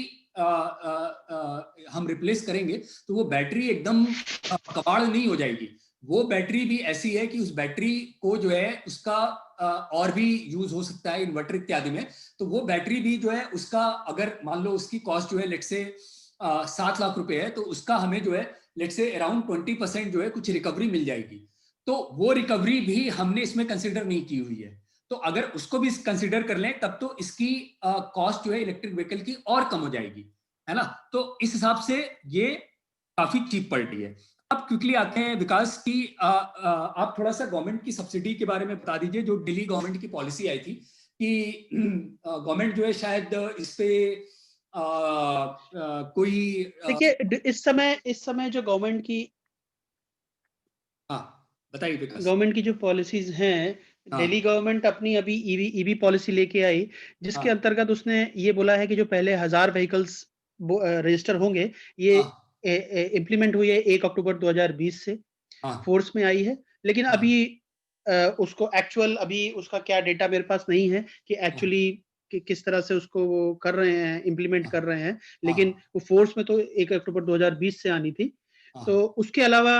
हम रिप्लेस करेंगे, तो वो बैटरी एकदम कबाड़ नहीं हो जाएगी। वो बैटरी भी ऐसी है कि उस बैटरी को जो है उसका और भी यूज हो सकता है इन्वर्टर इत्यादि में। तो वो बैटरी भी जो है उसका, अगर मान लो उसकी कॉस्ट जो है लेट से 7 लाख रुपए है, तो उसका हमें जो है लेट से अराउंड 20% जो है कुछ रिकवरी मिल जाएगी। तो वो रिकवरी भी हमने इसमें कंसिडर नहीं की हुई है। तो अगर उसको भी कंसिडर कर लें, तब तो इसकी कॉस्ट जो है इलेक्ट्रिक व्हीकल की और कम हो जाएगी, है ना। तो इस हिसाब से ये काफी चीप पड़ रही है। अब क्विकली आते हैं विकास की, आप थोड़ा सा गवर्नमेंट की सब्सिडी के बारे में बता दीजिए। जो दिल्ली गवर्नमेंट की पॉलिसी आई थी कि गवर्नमेंट जो है शायद इस पे कोई देखिए इस समय जो गवर्नमेंट की हाँ बताइए विकास। गवर्नमेंट की जो पॉलिसीज हैं, हाँ, दिल्ली गवर्नमेंट अपनी अभी ईवी पॉलिसी लेके आई, जिसके हाँ, अंतर्गत उसने ये बोला है कि जो पहले 1000 व्हीकल्स रजिस्टर होंगे, ये हाँ, इम्प्लीमेंट हुई है 1 अक्टूबर 2020 से, हाँ, फोर्स में आई है। लेकिन हाँ, अभी उसको एक्चुअल अभी उसका क्या डेटा मेरे पास नहीं है कि हाँ, एक्चुअली किस तरह से उसको वो कर रहे हैं, इम्प्लीमेंट हाँ, कर रहे हैं। हाँ, लेकिन वो फोर्स में तो 1 अक्टूबर 2020 से आनी थी। हाँ, तो उसके अलावा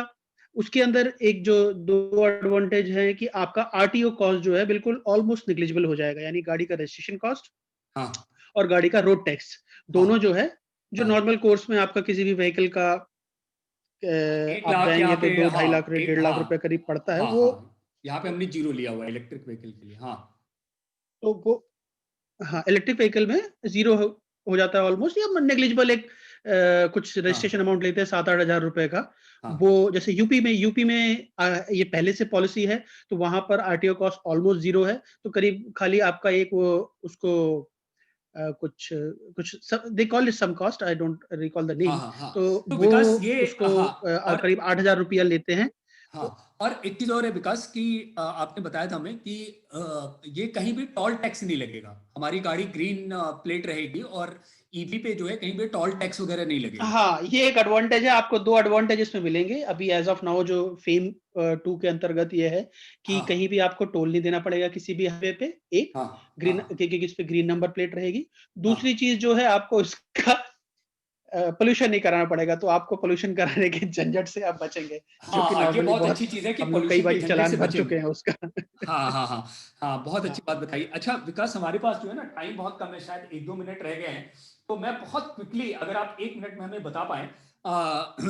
उसके अंदर एक जो 2 एडवांटेज है कि आपका आरटीओ कॉस्ट जो है बिल्कुल ऑलमोस्ट नेग्लिजिबल हो जाएगा, यानी गाड़ी का रजिस्ट्रेशन कॉस्ट हाँ, और गाड़ी का रोड टैक्स, हाँ, दोनों जो है, जो हाँ, नॉर्मल कोर्स में आपका किसी भी व्हीकल का एक आप लाख यहाँ जाएँगे पे, तो 2 ढाई लाख हाँ, एक, डेढ़ लाख हाँ, रुपए करीब पड़ता है, हाँ, वो हाँ, यहाँ पे हमने जीरो लिया हुआ है इलेक्ट्रिक व्हीकल के लिए। हाँ, तो वो हाँ, इलेक्ट्रिक व्हीकल में ज़ीरो हो जाता है ऑलमोस्ट, या नेग्लिजिबल एक कुछ रजिस्ट्रेशन हाँ, अमाउंट लेते हैं 7-8 हज़ार रुपए का। हाँ, वो जैसे यूपी में ये पहले से पॉलिसी है, तो वहाँ पर आरटीओ कॉस्ट ऑलमोस्ट ज़ीरो है, तो करीब खाली आपका एक वो उसको कुछ कुछ they called it some cost, I don't recall the हाँ, नेम। हाँ, हाँ। तो तो वो विकास ये, उसको हाँ, और करीब 8,000 रुपया लेते हैं। तो हाँ, और एक चीज और है विकास कि आपने बताया था हमें कि ये कहीं भी टोल टैक्स नहीं लगेगा, हमारी गाड़ी ग्रीन प्लेट रहेगी और ईवी पे जो है कहीं भी टोल टैक्स वगैरह नहीं लगेगा। हाँ, ये एक एडवांटेज है, आपको 2 एडवांटेज इसमें मिलेंगे। अभी एज़ ऑफ नाउ जो फेम 2 के अंतर्गत ये है कि हाँ, कहीं भी आपको टोल नहीं देना पड़ेगा किसी भी हाईवे पे, एक हाँ, ग्रीन, हाँ, क्योंकि इस पे ग्रीन नंबर प्लेट रहेगी। हाँ, दूसरी चीज़ जो है, आपको इसका पॉल्यूशन नहीं कराना पड़ेगा, तो आपको पॉल्यूशन कराने के झंझट से आप बचेंगे, जो हाँ, कि हाँ, ये नॉर्मली बहुत बहुत अच्छी चीज है कि हम लोग कई पोल्यूशन के बारी झंझट से चालान भर चुके बचेंगे। हैं उसका। हाँ, हाँ, हाँ, हाँ, बहुत हाँ, अच्छी बात बताई। अच्छा विकास, हमारे पास जो है ना टाइम बहुत कम है, शायद 1-2 मिनट रह गए हैं, तो मैं बहुत क्विकली, अगर आप 1 मिनट में हमें बता पाए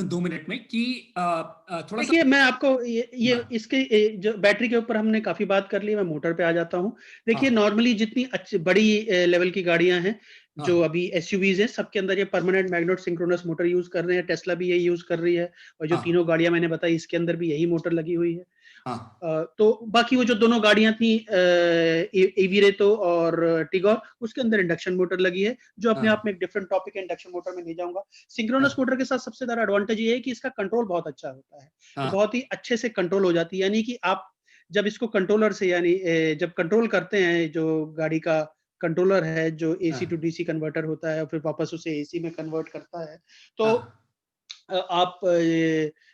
2 मिनट में कि थोड़ा सा। देखिए, मैं आपको ये हाँ, इसके जो बैटरी के ऊपर हमने काफ़ी बात कर ली, मैं मोटर पे आ जाता हूँ। देखिए, हाँ, नॉर्मली जितनी अच्छी बड़ी लेवल की गाड़ियाँ हैं, जो हाँ, अभी एसयूवीज़ हैं, सबके अंदर ये permanent magnet synchronous motor use कर रहे हैं, टेस्ला भी यही यूज़ कर रही है, और जो हाँ, तीनों गाड़ियाँ मैंने बताई, इसके अंदर भी यही मोटर लगी हुई है। हाँ, तो बाकी वो जो दोनों गाड़ियाँ थी, एवीरेतो और टिगोर, उसके अंदर इंडक्शन मोटर लगी है, जो अपने आप हाँ, में एक डिफरेंट टॉपिक है, इंडक्शन मोटर में नहीं जाऊँगा। सिंक्रोनस हाँ, मोटर के साथ सबसे ज़्यादा एडवांटेज ये है कि इसका कंट्रोल बहुत अच्छा होता है। ये हाँ, बहुत ही अच्छे से कंट्रोल हो जाती है, यानी कि आप जब इसको कंट्रोलर से, यानी जब कंट्रोल करते हैं, जो गाड़ी का कंट्रोलर है, जो एसी टू हाँ, डीसी कन्वर्टर होता है और फिर वापस उसे एसी में कन्वर्ट करता है, तो हाँ, आप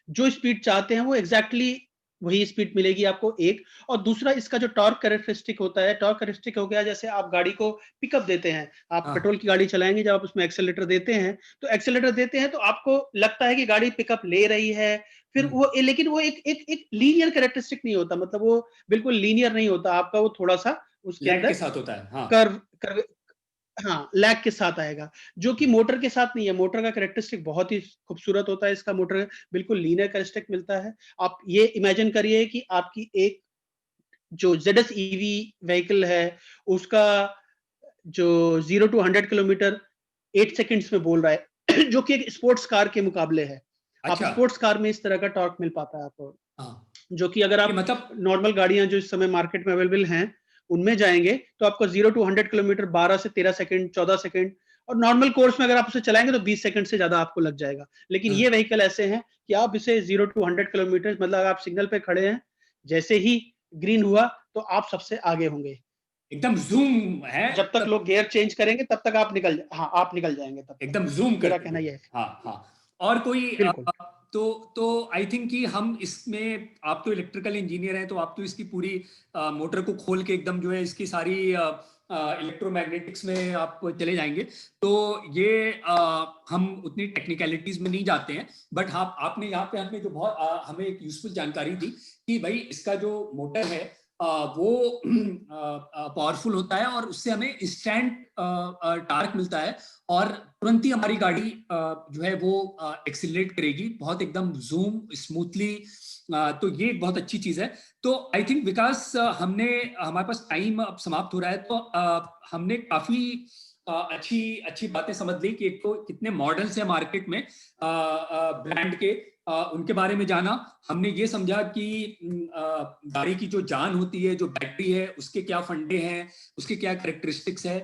जो स्पीड चाहते हैं वो एग्जैक्टली वही स्पीड मिलेगी आपको, एक। और दूसरा, इसका जो टॉर्क कैरेक्टरिस्टिक होता है, टॉर्क कैरेक्टरिस्टिक हो गया, जैसे आप गाड़ी को पिकअप देते हैं, आप हाँ, पेट्रोल की गाड़ी चलाएंगे, जब आप उसमें एक्सेलेरेटर देते हैं, तो एक्सेलेरेटर देते हैं तो आपको लगता है कि गाड़ी पिकअप ले रही है, फिर हम्म, वो लेकिन वो एक लीनियर कैरेक्टरिस्टिक नहीं होता, मतलब वो बिल्कुल लीनियर नहीं होता आपका, वो थोड़ा सा उसके लैग के अंदर साथ होता है। हाँ, कर्व कर्व हाँ, लैग के साथ आएगा, जो कि मोटर के साथ नहीं है। मोटर का कैरेक्टरिस्टिक बहुत ही खूबसूरत होता है, इसका मोटर बिल्कुल लीनियर कैरेक्टरिस्टिक मिलता है। आप ये इमेजिन करिए कि आपकी एक जो जेडएस ईवी व्हीकल है, उसका जो 0 टू 100 किलोमीटर 8 सेकंड्स में बोल रहा है, जो कि एक स्पोर्ट्स कार के मुकाबले है। आप अच्छा, स्पोर्ट्स कार में इस तरह का टॉर्क मिल पाता है आपको, हाँ, जो कि अगर ये आप मतलब, नॉर्मल गाड़ियां जो इस समय मार्केट में अवेलेबल हैं, उनमें जाएंगे, तो आपको 0 टू 100 किलोमीटर 12 से 13 सेकंड, 14 सेकंड, और नॉर्मल कोर्स में अगर आप उसे चलाएंगे तो 20 सेकंड से ज्यादा आपको लग जाएगा। लेकिन हाँ, ये व्हीकल ऐसे हैं कि आप इसे 0 टू 100 किलोमीटर, मतलब आप सिग्नल पे खड़े हैं, जैसे ही ग्रीन हुआ तो आप सबसे आगे होंगे। एकदम जूम है, जब तक तब लोग गियर चेंज करेंगे तब तक आप हाँ, आप निकल जाएंगे तब तक। एकदम जूम मेरा करते कहना हुए। यह है। हाँ, हाँ, और कोई बिल्कुल। तो आई थिंक कि हम इसमें, आप तो इलेक्ट्रिकल इंजीनियर हैं, तो आप तो इसकी पूरी मोटर को खोल के एकदम जो है इसकी सारी इलेक्ट्रोमैग्नेटिक्स में आप चले जाएंगे, तो ये हम उतनी टेक्निकलिटीज में नहीं जाते हैं, बट हाँ, आपने यहाँ पे हमें जो बहुत हमें एक यूजफुल जानकारी दी कि भाई इसका जो मोटर है वो पावरफुल होता है और उससे हमें इंस्टेंट टार्क मिलता है, और तुरंत ही हमारी गाड़ी जो है वो एक्सिलरेट करेगी बहुत एकदम जूम स्मूथली। तो ये एक बहुत अच्छी चीज है। तो आई थिंक विकास, हमने, हमारे पास टाइम अब समाप्त हो रहा है, तो हमने काफी अच्छी अच्छी बातें समझ ली कि एक तो कितने मॉडल्स हैं मार्केट में ब्रांड के, उनके बारे में जाना। हमने ये समझा कि गाड़ी की जो जान होती है, जो बैटरी है, उसके क्या फंडे हैं, उसके क्या कैरेक्टरिस्टिक्स है,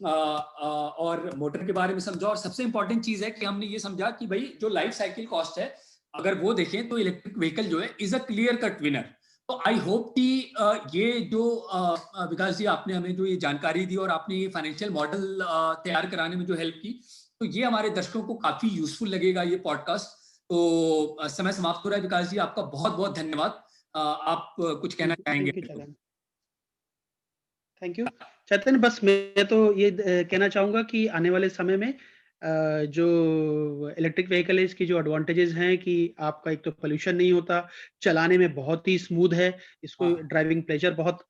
और मोटर के बारे में समझा, और सबसे इंपॉर्टेंट चीज है कि हमने ये समझा कि भाई जो लाइफ साइकिल कॉस्ट है अगर वो देखें तो इलेक्ट्रिक व्हीकल जो है is a clear cut winner. तो आई होप कि ये जो विकास जी आपने हमें जो ये जानकारी दी और आपने ये फाइनेंशियल मॉडल तैयार कराने में जो हेल्प की, तो ये हमारे दर्शकों को काफी यूजफुल लगेगा ये पॉडकास्ट। तो समय समाप्त हो रहा है विकास जी, आपका बहुत बहुत धन्यवाद। आप कुछ कहना चाहेंगे? Thank you Chaitanya. Thank you Chaitanya. बस मैं तो ये कहना चाहूंगा कि आने वाले समय में जो इलेक्ट्रिक व्हीकल है इसकी जो एडवांटेजेस हैं कि आपका एक तो पोल्यूशन नहीं होता, चलाने में बहुत ही स्मूथ है, इसको हाँ ड्राइविंग प्लेजर बहुत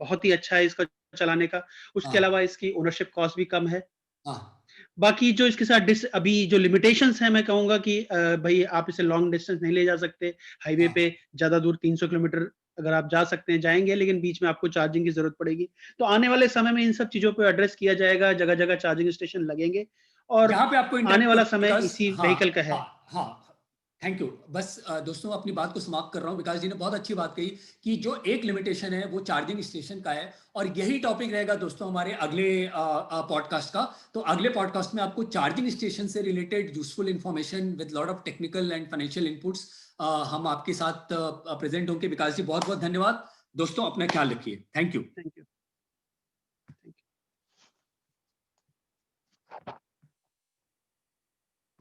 बहुत ही अच्छा है इसका चलाने का। उसके हाँ अलावा इसकी ओनरशिप कॉस्ट भी कम है। हाँ बाकी जो इसके साथ अभी जो लिमिटेशंस हैं, मैं कहूंगा कि भाई आप इसे लॉन्ग डिस्टेंस नहीं ले जा सकते हाईवे हाँ पे, ज्यादा दूर 300 किलोमीटर अगर आप जा सकते हैं जाएंगे, लेकिन बीच में आपको चार्जिंग की जरूरत पड़ेगी। तो आने वाले समय में इन सब चीजों पे एड्रेस किया जाएगा, जगह जगह चार्जिंग स्टेशन लगेंगे और यहाँ पे आपको आने इंटरप्ट वाला करूँ समय विकास? इसी हाँ व्हीकल का है। हाँ हाँ, थैंक यू। बस दोस्तों अपनी बात को समाप्त कर रहा हूँ। विकास जी ने बहुत अच्छी बात कही कि जो एक लिमिटेशन है वो चार्जिंग स्टेशन का है, और यही टॉपिक रहेगा दोस्तों हमारे अगले पॉडकास्ट का। तो अगले पॉडकास्ट में आपको चार्जिंग स्टेशन से related useful information with lot of technical and financial inputs हम आपके साथ प्रेजेंट होंगे। विकास जी बहुत बहुत धन्यवाद। दोस्तों अपना ख्याल रखिए। Thank you. Thank you.